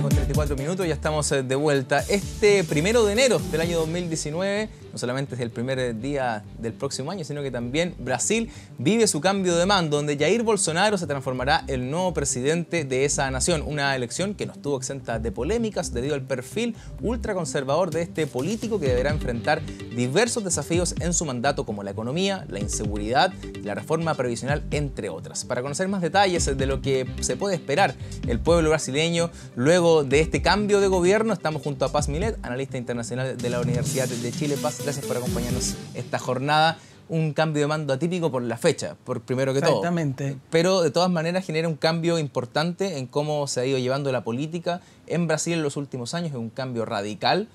9:34, ya estamos de vuelta. Este 1 de enero del año 2019, no solamente es el primer día del próximo año, sino que también Brasil vive su cambio de mando, donde Jair Bolsonaro se transformará el nuevo presidente de esa nación. Una elección que no estuvo exenta de polémicas debido al perfil ultraconservador de este político que deberá enfrentar diversos desafíos en su mandato, como la economía, la inseguridad, la reforma previsional, entre otras. Para conocer más detalles de lo que se puede esperar el pueblo brasileño luego de este cambio de gobierno, estamos junto a Paz Milet, analista internacional de la Universidad de Chile. Paz, gracias por acompañarnos esta jornada. Un cambio de mando atípico por la fecha, por primero que todo. Exactamente. Pero de todas maneras genera un cambio importante en cómo se ha ido llevando la política en Brasil en los últimos años. Es un cambio radical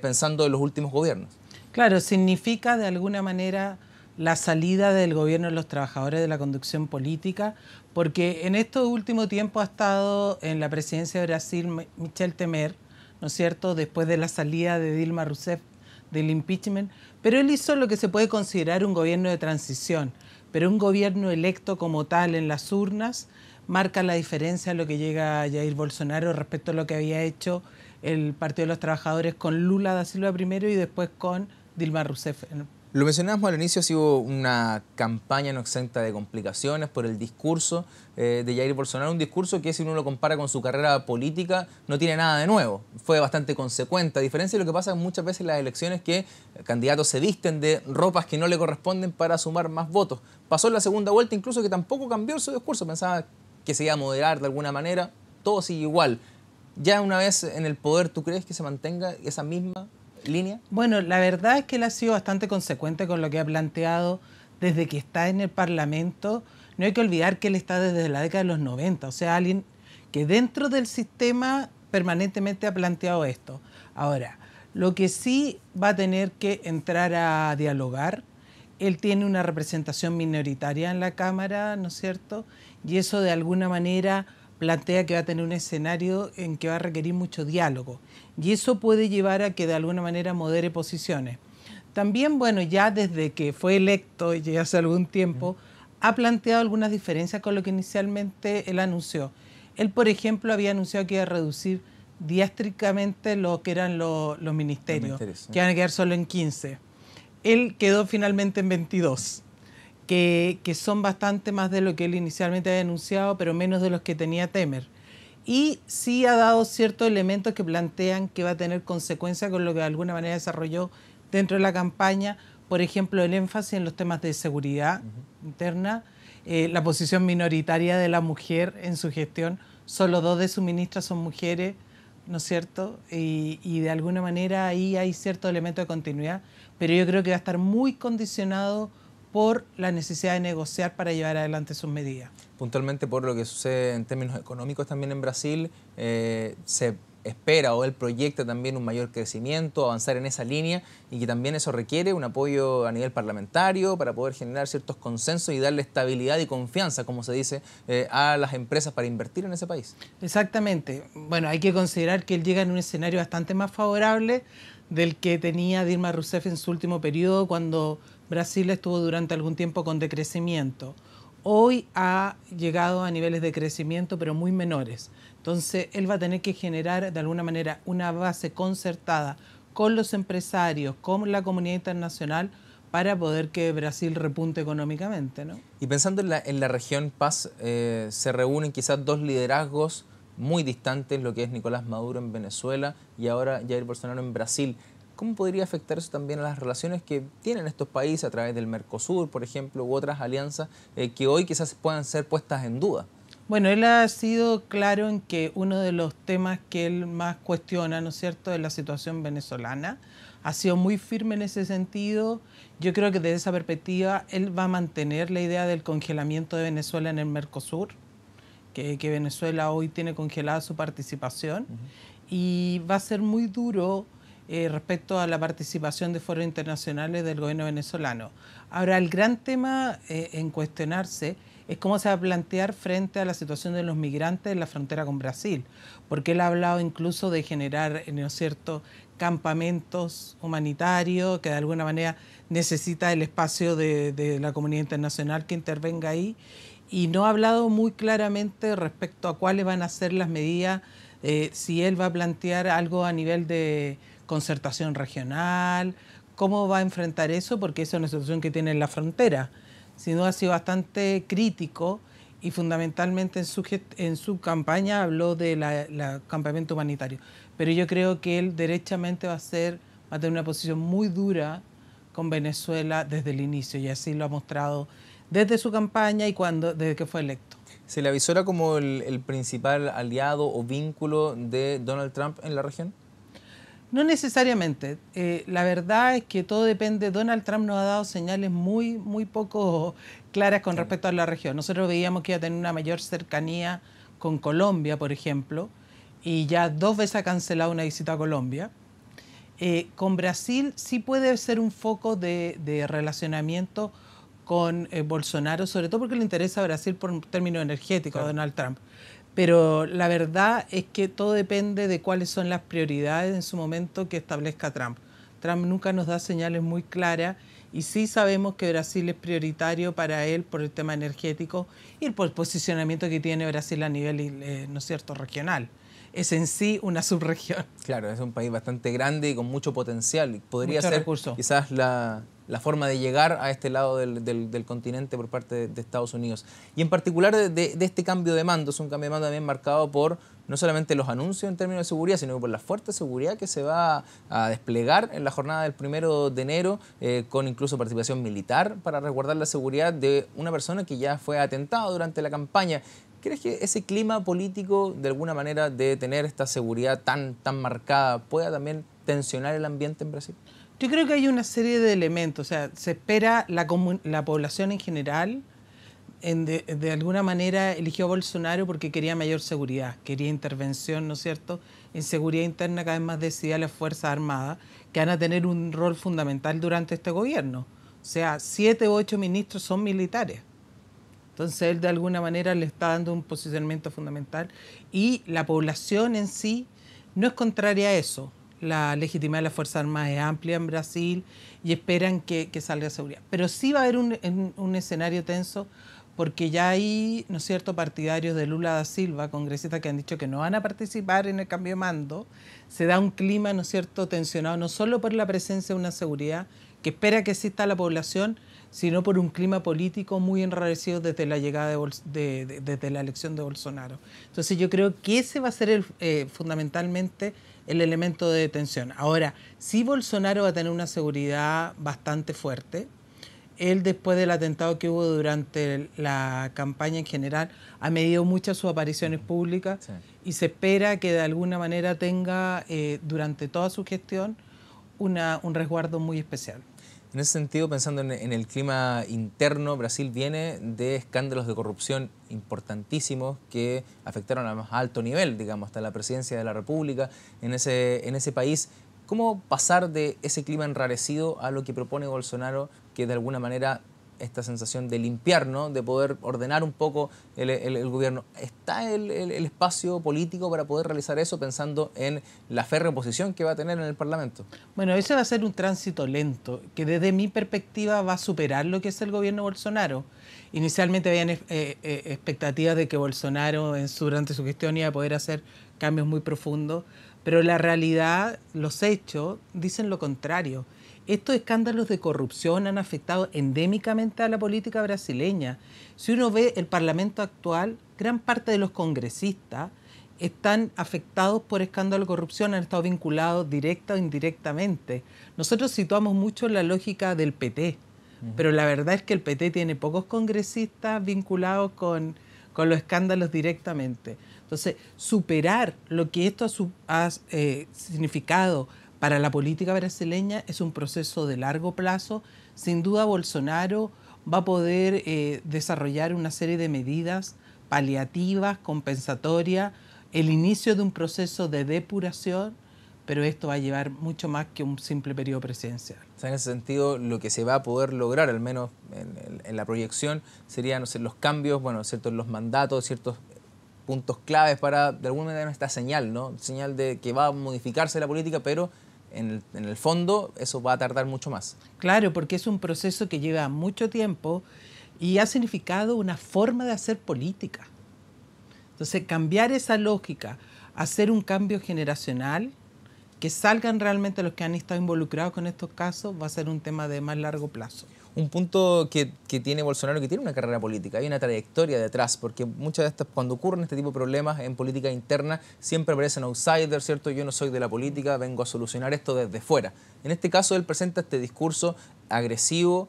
pensando en los últimos gobiernos. Claro, significa de alguna manera la salida del gobierno de los trabajadores de la conducción política, porque en estos últimos tiempos ha estado en la presidencia de Brasil Michel Temer, ¿no es cierto?, después de la salida de Dilma Rousseff del impeachment, pero él hizo lo que se puede considerar un gobierno de transición, pero un gobierno electo como tal en las urnas marca la diferencia a lo que llega Jair Bolsonaro respecto a lo que había hecho el Partido de los Trabajadores con Lula da Silva primero y después con Dilma Rousseff. Lo mencionábamos al inicio, ha sido una campaña no exenta de complicaciones por el discurso de Jair Bolsonaro, un discurso que si uno lo compara con su carrera política no tiene nada de nuevo, fue bastante consecuente, a diferencia de lo que pasa muchas veces en las elecciones, que candidatos se visten de ropas que no le corresponden para sumar más votos. Pasó en la segunda vuelta incluso que tampoco cambió su discurso, pensaba que se iba a moderar de alguna manera, todo sigue igual. Ya una vez en el poder, ¿tú crees que se mantenga esa misma línea? Bueno, la verdad es que él ha sido bastante consecuente con lo que ha planteado desde que está en el Parlamento. No hay que olvidar que él está desde la década de los 90, o sea, alguien que dentro del sistema permanentemente ha planteado esto. Ahora, lo que sí va a tener que entrar a dialogar, él tiene una representación minoritaria en la Cámara, ¿no es cierto? Y eso de alguna manera plantea que va a tener un escenario en que va a requerir mucho diálogo. Y eso puede llevar a que de alguna manera modere posiciones. También, bueno, ya desde que fue electo, y hace algún tiempo, ha planteado algunas diferencias con lo que inicialmente él anunció. Él, por ejemplo, había anunciado que iba a reducir diástricamente lo que eran los ministerios, que van a quedar solo en 15. Él quedó finalmente en 22. Que son bastante más de lo que él inicialmente había anunciado, pero menos de los que tenía Temer. Y sí ha dado ciertos elementos que plantean que va a tener consecuencias con lo que de alguna manera desarrolló dentro de la campaña, por ejemplo, el énfasis en los temas de seguridad interna, la posición minoritaria de la mujer en su gestión, solo 2 de sus ministras son mujeres, ¿no es cierto? Y de alguna manera ahí hay ciertos elementos de continuidad, pero yo creo que va a estar muy condicionado por la necesidad de negociar para llevar adelante sus medidas. Puntualmente por lo que sucede en términos económicos también en Brasil, se espera o él proyecta también un mayor crecimiento, avanzar en esa línea, y que también eso requiere un apoyo a nivel parlamentario para poder generar ciertos consensos y darle estabilidad y confianza, como se dice, a las empresas para invertir en ese país. Exactamente. Bueno, hay que considerar que él llega en un escenario bastante más favorable del que tenía Dilma Rousseff en su último periodo, cuando Brasil estuvo durante algún tiempo con decrecimiento. Hoy ha llegado a niveles de crecimiento, pero muy menores. Entonces, él va a tener que generar, de alguna manera, una base concertada con los empresarios, con la comunidad internacional, para poder que Brasil repunte económicamente, ¿no? Y pensando en la región, Paz, se reúnen quizás 2 liderazgos muy distantes, lo que es Nicolás Maduro en Venezuela y ahora Jair Bolsonaro en Brasil. ¿Cómo podría afectar eso también a las relaciones que tienen estos países a través del Mercosur, por ejemplo, u otras alianzas que hoy quizás puedan ser puestas en duda? Bueno, él ha sido claro en que uno de los temas que él más cuestiona, ¿no es cierto?, es la situación venezolana. Ha sido muy firme en ese sentido. Yo creo que desde esa perspectiva él va a mantener la idea del congelamiento de Venezuela en el Mercosur, que Venezuela hoy tiene congelada su participación, y va a ser muy duro respecto a la participación de foros internacionales del gobierno venezolano. Ahora, el gran tema en cuestionarse es cómo se va a plantear frente a la situación de los migrantes en la frontera con Brasil, porque él ha hablado incluso de generar, ¿no es cierto?, campamentos humanitarios, que de alguna manera necesita el espacio de la comunidad internacional que intervenga ahí, y no ha hablado muy claramente respecto a cuáles van a ser las medidas si él va a plantear algo a nivel de concertación regional, cómo va a enfrentar eso, porque esa es una situación que tiene en la frontera. Sin duda ha sido bastante crítico y fundamentalmente en su campaña habló del campamento humanitario. Pero yo creo que él derechamente va a tener una posición muy dura con Venezuela desde el inicio, y así lo ha mostrado desde su campaña y desde que fue electo. ¿Se le avisora como el principal aliado o vínculo de Donald Trump en la región? No necesariamente. La verdad es que todo depende. Donald Trump nos ha dado señales muy, muy poco claras con respecto a la región. Nosotros veíamos que iba a tener una mayor cercanía con Colombia, por ejemplo, y ya 2 veces ha cancelado una visita a Colombia. Con Brasil sí puede ser un foco de relacionamiento con Bolsonaro, sobre todo porque le interesa a Brasil por un término energético a Donald Trump. Pero la verdad es que todo depende de cuáles son las prioridades en su momento que establezca Trump. Trump nunca nos da señales muy claras y sí sabemos que Brasil es prioritario para él por el tema energético y por el posicionamiento que tiene Brasil a nivel, ¿no es cierto?, regional. Es en sí una subregión. Claro, es un país bastante grande y con mucho potencial. Podría Mucho ser recurso. quizás la forma de llegar a este lado del continente por parte de Estados Unidos. Y en particular de este cambio de mando, es un cambio de mando también marcado por no solamente los anuncios en términos de seguridad, sino por la fuerte seguridad que se va a desplegar en la jornada del 1 de enero, con incluso participación militar para resguardar la seguridad de una persona que ya fue atentada durante la campaña. ¿Crees que ese clima político, de alguna manera, de tener esta seguridad tan marcada, pueda también tensionar el ambiente en Brasil? Yo creo que hay una serie de elementos. O sea, se espera la población en general, de alguna manera eligió a Bolsonaro porque quería mayor seguridad, quería intervención, ¿no es cierto?, en seguridad interna cada vez más decidida las Fuerzas Armadas, que van a tener un rol fundamental durante este gobierno. O sea, 7 u 8 ministros son militares. Entonces él de alguna manera le está dando un posicionamiento fundamental y la población en sí no es contraria a eso. La legitimidad de las Fuerzas Armadas es amplia en Brasil y esperan que salga seguridad. Pero sí va a haber un escenario tenso porque ya hay, ¿no es cierto?, partidarios de Lula da Silva, congresistas que han dicho que no van a participar en el cambio de mando. Se da un clima, ¿no es cierto?, tensionado no solo por la presencia de una seguridad que espera que exista la población, sino por un clima político muy enrarecido desde la llegada desde la elección de Bolsonaro. Entonces yo creo que ese va a ser fundamentalmente el elemento de tensión. Ahora, sí, Bolsonaro va a tener una seguridad bastante fuerte. Él, después del atentado que hubo durante la campaña en general, ha medido muchas sus apariciones públicas, sí, y se espera que de alguna manera tenga durante toda su gestión un resguardo muy especial. En ese sentido, pensando en el clima interno, Brasil viene de escándalos de corrupción importantísimos que afectaron a más alto nivel, digamos, hasta la presidencia de la República en ese país. ¿Cómo pasar de ese clima enrarecido a lo que propone Bolsonaro, que de alguna manera esta sensación de limpiar, ¿no?, de poder ordenar un poco el gobierno? ¿Está el espacio político para poder realizar eso pensando en la férrea oposición que va a tener en el Parlamento? Bueno, ese va a ser un tránsito lento, que desde mi perspectiva va a superar lo que es el gobierno Bolsonaro. Inicialmente habían expectativas de que Bolsonaro durante su gestión iba a poder hacer cambios muy profundos, pero la realidad, los hechos, dicen lo contrario. Estos escándalos de corrupción han afectado endémicamente a la política brasileña. Si uno ve el Parlamento actual, gran parte de los congresistas están afectados por escándalos de corrupción, han estado vinculados directa o indirectamente. Nosotros situamos mucho la lógica del PT, pero la verdad es que el PT tiene pocos congresistas vinculados con los escándalos directamente. Entonces, superar lo que esto ha significado para la política brasileña es un proceso de largo plazo. Sin duda, Bolsonaro va a poder desarrollar una serie de medidas paliativas, compensatorias, el inicio de un proceso de depuración, pero esto va a llevar mucho más que un simple periodo presidencial. O sea, en ese sentido, lo que se va a poder lograr, al menos en la proyección, serían, no sé, los cambios, bueno, ¿cierto?, en los mandatos, ciertos puntos claves para, de alguna manera, esta señal, ¿no? Señal de que va a modificarse la política, pero en el fondo eso va a tardar mucho más. Claro, porque es un proceso que lleva mucho tiempo y ha significado una forma de hacer política. Entonces, cambiar esa lógica hacer un cambio generacional, que salgan realmente los que han estado involucrados con estos casos, va a ser un tema de más largo plazo. Un punto que tiene Bolsonaro, que tiene una carrera política, hay una trayectoria detrás, porque muchas de estas, cuando ocurren este tipo de problemas en política interna, siempre aparecen outsiders, ¿cierto? Yo no soy de la política, vengo a solucionar esto desde fuera. En este caso, él presenta este discurso agresivo,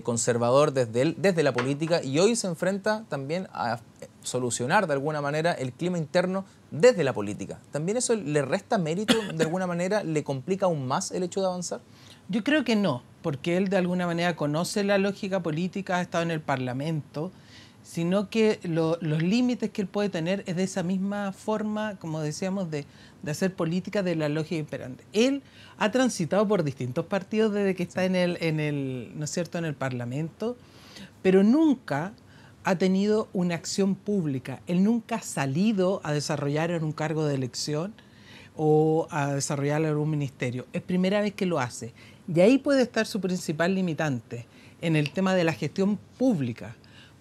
conservador desde la política, y hoy se enfrenta también a solucionar de alguna manera el clima interno desde la política. ¿También eso le resta mérito de alguna manera? ¿Le complica aún más el hecho de avanzar? Yo creo que no, porque él de alguna manera conoce la lógica política, ha estado en el Parlamento, sino que los límites que él puede tener es de esa misma forma, como decíamos, de hacer política de la lógica imperante. Él ha transitado por distintos partidos desde que está ¿no es cierto?, en el Parlamento, pero nunca ha tenido una acción pública. Él nunca ha salido a desarrollar en un cargo de elección o a desarrollar algún ministerio. Es primera vez que lo hace. Y ahí puede estar su principal limitante, en el tema de la gestión pública.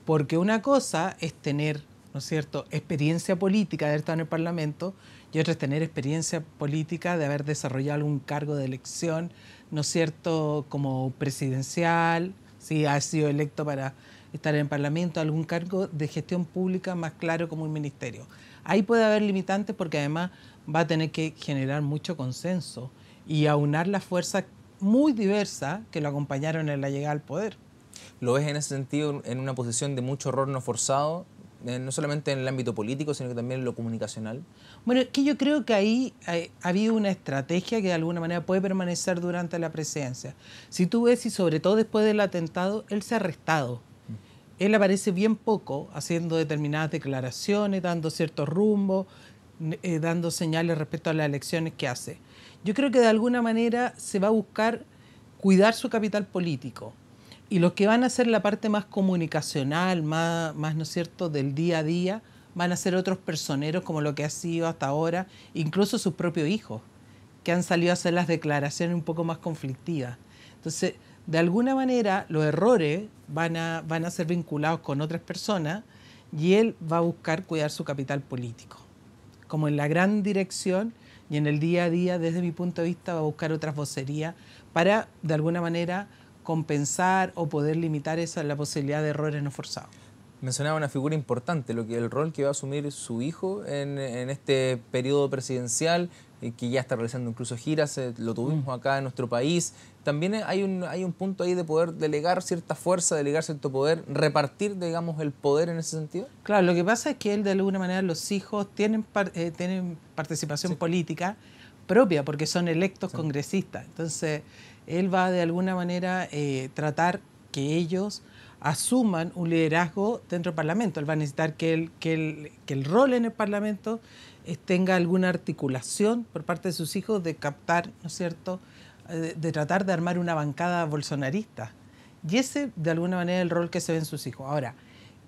Porque una cosa es tener, ¿no es cierto?, experiencia política de haber estado en el Parlamento, y otra es tener experiencia política de haber desarrollado algún cargo de elección, ¿no es cierto?, como presidencial, si ha sido electo para estar en el Parlamento, algún cargo de gestión pública más claro como un ministerio. Ahí puede haber limitantes porque además va a tener que generar mucho consenso y aunar las fuerzas muy diversas que lo acompañaron en la llegada al poder. ¿Lo ves en ese sentido en una posición de mucho error no forzado, no solamente en el ámbito político, sino que también en lo comunicacional? Bueno, es que yo creo que ahí ha habido una estrategia que de alguna manera puede permanecer durante la presidencia. Si tú ves, y sobre todo después del atentado, él se ha arrestado. Él aparece bien poco haciendo determinadas declaraciones, dando ciertos rumbos, dando señales respecto a las elecciones que hace. Yo creo que de alguna manera se va a buscar cuidar su capital político. Y los que van a hacer la parte más comunicacional, más ¿no es cierto?, del día a día, van a ser otros personeros como lo que ha sido hasta ahora, incluso sus propios hijos, que han salido a hacer las declaraciones un poco más conflictivas. Entonces, de alguna manera, los errores van a ser vinculados con otras personas y él va a buscar cuidar su capital político. Como en la gran dirección y en el día a día, desde mi punto de vista, va a buscar otras vocerías para, de alguna manera, compensar o poder limitar la posibilidad de errores no forzados. Mencionaba una figura importante, el rol que va a asumir su hijo en este periodo presidencial, que ya está realizando incluso giras, lo tuvimos acá en nuestro país. También hay un punto ahí de poder delegar cierta fuerza, delegar cierto poder, repartir, digamos, el poder en ese sentido. Claro, lo que pasa es que él, de alguna manera, los hijos tienen participación política propia, porque son electos congresistas. Entonces, él va de alguna manera tratar que ellos asuman un liderazgo dentro del Parlamento. Él va a necesitar que el rol en el Parlamento tenga alguna articulación por parte de sus hijos de captar, ¿no es cierto?, de tratar de armar una bancada bolsonarista. Y ese, de alguna manera, es el rol que se ve en sus hijos. Ahora,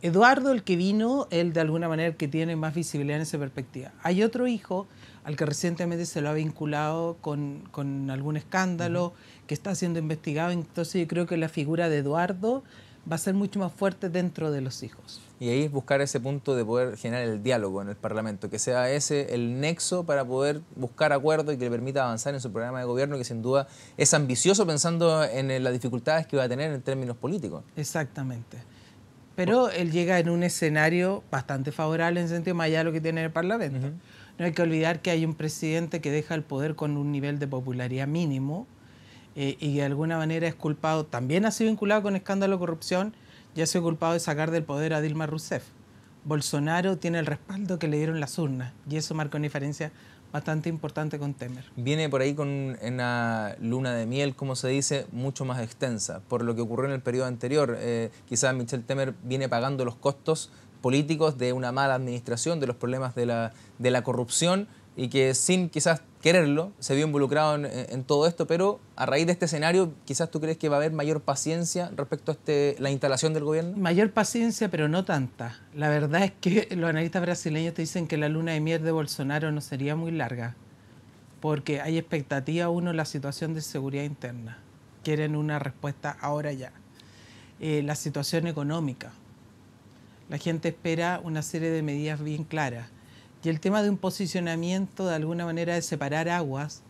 Eduardo, el que vino, él de alguna manera el que tiene más visibilidad en esa perspectiva. Hay otro hijo al que recientemente se lo ha vinculado con algún escándalo que está siendo investigado. Entonces yo creo que la figura de Eduardo va a ser mucho más fuerte dentro de los hijos. Y ahí es buscar ese punto de poder generar el diálogo en el Parlamento, que sea ese el nexo para poder buscar acuerdos y que le permita avanzar en su programa de gobierno, que sin duda es ambicioso pensando en las dificultades que va a tener en términos políticos. Exactamente. Pero él llega en un escenario bastante favorable en el sentido más allá de lo que tiene el Parlamento. No hay que olvidar que hay un presidente que deja el poder con un nivel de popularidad mínimo y que de alguna manera es culpado, también ha sido vinculado con escándalo de corrupción y ha sido culpado de sacar del poder a Dilma Rousseff. Bolsonaro tiene el respaldo que le dieron las urnas y eso marca una diferencia bastante importante con Temer. Viene por ahí con una luna de miel, como se dice, mucho más extensa. Por lo que ocurrió en el periodo anterior, quizás Michel Temer viene pagando los costos políticos de una mala administración, de los problemas de la corrupción, y que sin quizás quererlo se vio involucrado en todo esto, pero a raíz de este escenario, quizás tú crees que va a haber mayor paciencia respecto a la instalación del gobierno. Mayor paciencia, pero no tanta. La verdad es que los analistas brasileños te dicen que la luna de miel de Bolsonaro no sería muy larga, porque hay expectativa, uno, en la situación de seguridad interna. Quieren una respuesta ahora ya. La situación económica. La gente espera una serie de medidas bien claras. y el tema de un posicionamiento de alguna manera de separar aguas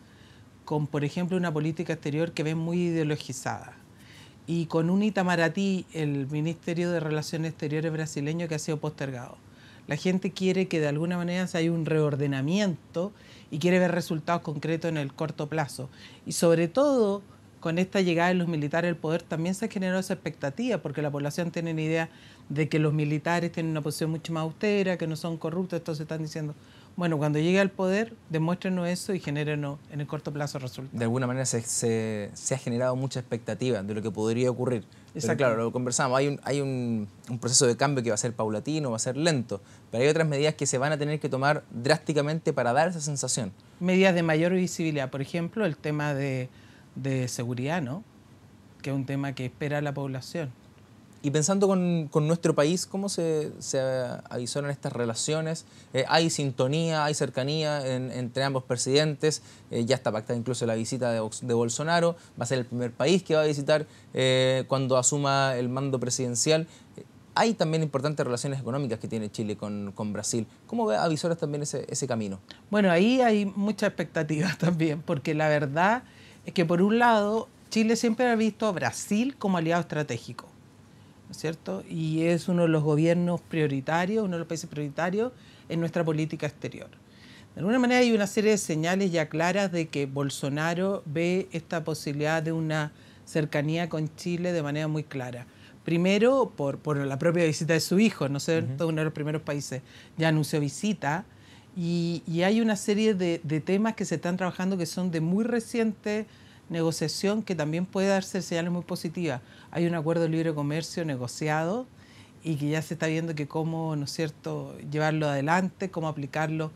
con, por ejemplo, una política exterior que ven muy ideologizada. Y con un Itamaraty, el Ministerio de Relaciones Exteriores brasileño, que ha sido postergado. La gente quiere que de alguna manera se haya un reordenamiento y quiere ver resultados concretos en el corto plazo. Y sobre todo, con esta llegada de los militares al poder, también se generó esa expectativa, porque la población tiene una idea de que los militares tienen una posición mucho más austera, que no son corruptos, entonces están diciendo, bueno, cuando llegue al poder, demuéstrenos eso y genérenos en el corto plazo resultados. De alguna manera se ha generado mucha expectativa de lo que podría ocurrir. Pero claro, lo conversamos, hay un proceso de cambio que va a ser paulatino, va a ser lento, pero hay otras medidas que se van a tener que tomar drásticamente para dar esa sensación. Medidas de mayor visibilidad, por ejemplo, el tema de seguridad, ¿no? Que es un tema que espera la población. Y pensando con nuestro país, ¿cómo se avisoran estas relaciones? ¿Hay sintonía, hay cercanía entre ambos presidentes? Ya está pactada incluso la visita de Bolsonaro. Va a ser el primer país que va a visitar cuando asuma el mando presidencial. Hay también importantes relaciones económicas que tiene Chile con Brasil. ¿Cómo avisoras también ese camino? Bueno, ahí hay muchas expectativas también, porque la verdad es que por un lado Chile siempre ha visto a Brasil como aliado estratégico, ¿no es cierto? Y es uno de los gobiernos prioritarios, uno de los países prioritarios en nuestra política exterior. De alguna manera hay una serie de señales ya claras de que Bolsonaro ve esta posibilidad de una cercanía con Chile de manera muy clara. Primero, por la propia visita de su hijo, ¿no es cierto? Uno de los primeros países ya anunció visita. Y hay una serie de temas que se están trabajando que son de muy reciente negociación, que también puede darse señales muy positivas. Hay un acuerdo de libre comercio negociado y que ya se está viendo que cómo, ¿no es cierto?, llevarlo adelante, cómo aplicarlo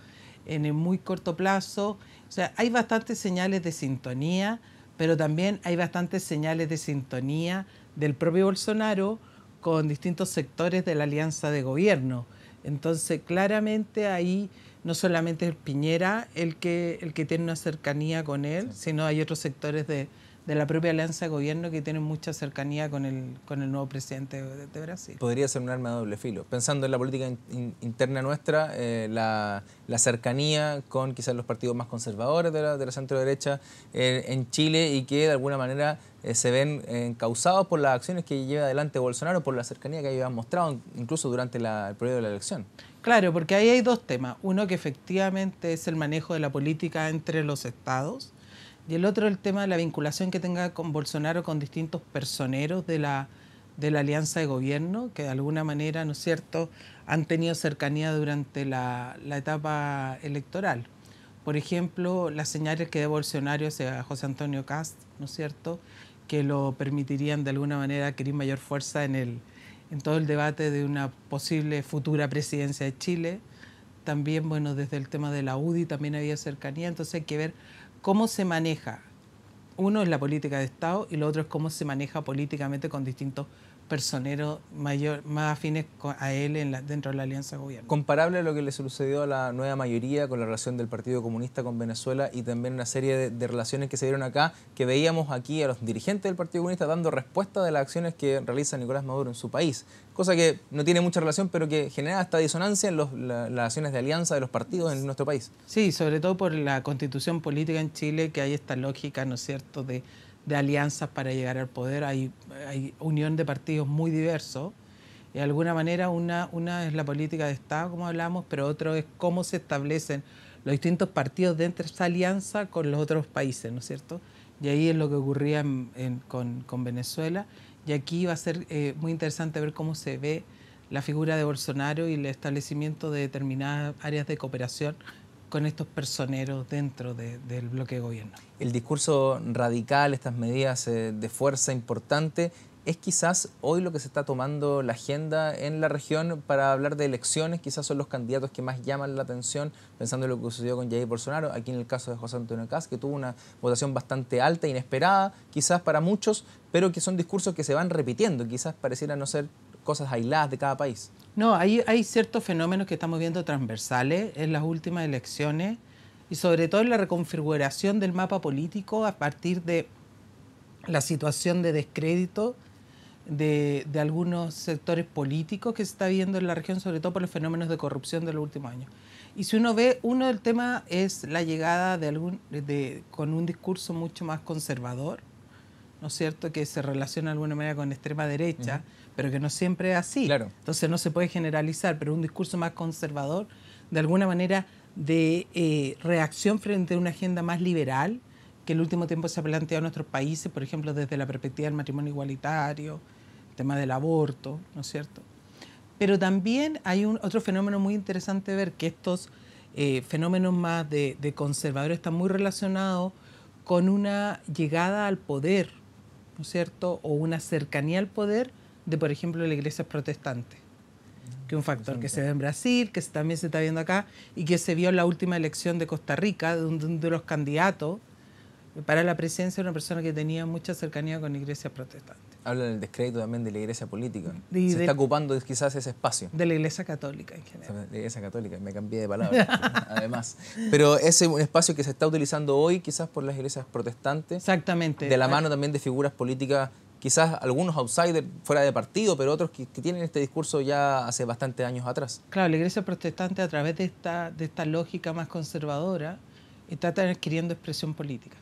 en el muy corto plazo. O sea, hay bastantes señales de sintonía, pero también hay bastantes señales de sintonía del propio Bolsonaro con distintos sectores de la alianza de gobierno. Entonces, claramente ahí no solamente es Piñera el que tiene una cercanía con él, sí, sino hay otros sectores de la propia alianza de gobierno que tienen mucha cercanía con el nuevo presidente de Brasil. Podría ser un arma de doble filo. Pensando en la política interna nuestra, la cercanía con quizás los partidos más conservadores de la centro derecha en Chile, y que de alguna manera se ven encausados por las acciones que lleva adelante Bolsonaro, por la cercanía que ellos han mostrado incluso durante el periodo de la elección. Claro, porque ahí hay dos temas. Uno que efectivamente es el manejo de la política entre los estados, y el otro el tema de la vinculación que tenga con Bolsonaro con distintos personeros de la alianza de gobierno, que de alguna manera, ¿no es cierto?, han tenido cercanía durante la etapa electoral. Por ejemplo, las señales que da Bolsonaro hacia José Antonio Kast, ¿no es cierto?, que lo permitirían de alguna manera adquirir mayor fuerza en todo el debate de una posible futura presidencia de Chile. También, bueno, desde el tema de la UDI también había cercanía, entonces hay que ver cómo se maneja. Uno es la política de Estado y lo otro es cómo se maneja políticamente con distintos personeros más afines a él dentro de la alianza de gobierno. Comparable a lo que le sucedió a la nueva mayoría con la relación del Partido Comunista con Venezuela, y también una serie de relaciones que se dieron acá, que veíamos aquí a los dirigentes del Partido Comunista dando respuesta de las acciones que realiza Nicolás Maduro en su país. Cosa que no tiene mucha relación, pero que genera esta disonancia en las acciones de alianza de los partidos en nuestro país. Sí, sobre todo por la constitución política en Chile, que hay esta lógica, ¿no es cierto?, de alianzas para llegar al poder. Hay unión de partidos muy diversos. Y de alguna manera una es la política de Estado, como hablamos, pero otro es cómo se establecen los distintos partidos dentro de esa alianza con los otros países, ¿no es cierto? Y ahí es lo que ocurría con Venezuela. Y aquí va a ser muy interesante ver cómo se ve la figura de Bolsonaro y el establecimiento de determinadas áreas de cooperación con estos personeros dentro del bloque de gobierno. El discurso radical, estas medidas de fuerza importante, ¿es quizás hoy lo que se está tomando la agenda en la región para hablar de elecciones? Quizás son los candidatos que más llaman la atención, pensando en lo que sucedió con Jair Bolsonaro, aquí en el caso de José Antonio Kast, que tuvo una votación bastante alta, inesperada, quizás para muchos, pero que son discursos que se van repitiendo, quizás parecieran no ser cosas aisladas de cada país. No, hay ciertos fenómenos que estamos viendo transversales en las últimas elecciones, y sobre todo en la reconfiguración del mapa político a partir de la situación de descrédito de algunos sectores políticos que se está viendo en la región, sobre todo por los fenómenos de corrupción de los últimos años. Y si uno ve, uno del tema es la llegada con un discurso mucho más conservador, ¿no es cierto?, que se relaciona de alguna manera con extrema derecha, pero que no siempre es así. Claro. Entonces no se puede generalizar, pero un discurso más conservador, de alguna manera de reacción frente a una agenda más liberal, que en el último tiempo se ha planteado en nuestros países, por ejemplo, desde la perspectiva del matrimonio igualitario, el tema del aborto, ¿no es cierto? Pero también hay otro fenómeno muy interesante de ver, que estos fenómenos más de conservadores están muy relacionados con una llegada al poder, ¿no es cierto?, o una cercanía al poder de, por ejemplo, la iglesia protestante, que es un factor que se ve en Brasil, que también se está viendo acá, y que se vio en la última elección de Costa Rica, donde los candidatos para la presidencia era una persona que tenía mucha cercanía con la iglesia protestante. Habla del descrédito también de la iglesia política. Se está ocupando quizás ese espacio. De la iglesia católica en general. De la iglesia católica, me cambié de palabra, además. Pero ese es un espacio que se está utilizando hoy quizás por las iglesias protestantes. Exactamente. De la mano también de figuras políticas, quizás algunos outsiders fuera de partido, pero otros que tienen este discurso ya hace bastantes años atrás. Claro, la iglesia protestante a través de esta lógica más conservadora está adquiriendo expresión política.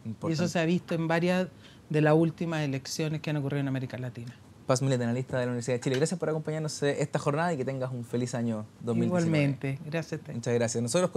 Importante. Y eso se ha visto en varias de las últimas elecciones que han ocurrido en América Latina. Paz Milet, analista de la Universidad de Chile. Gracias por acompañarnos esta jornada y que tengas un feliz año 2019. Igualmente. Gracias a ti. Muchas gracias. Nosotros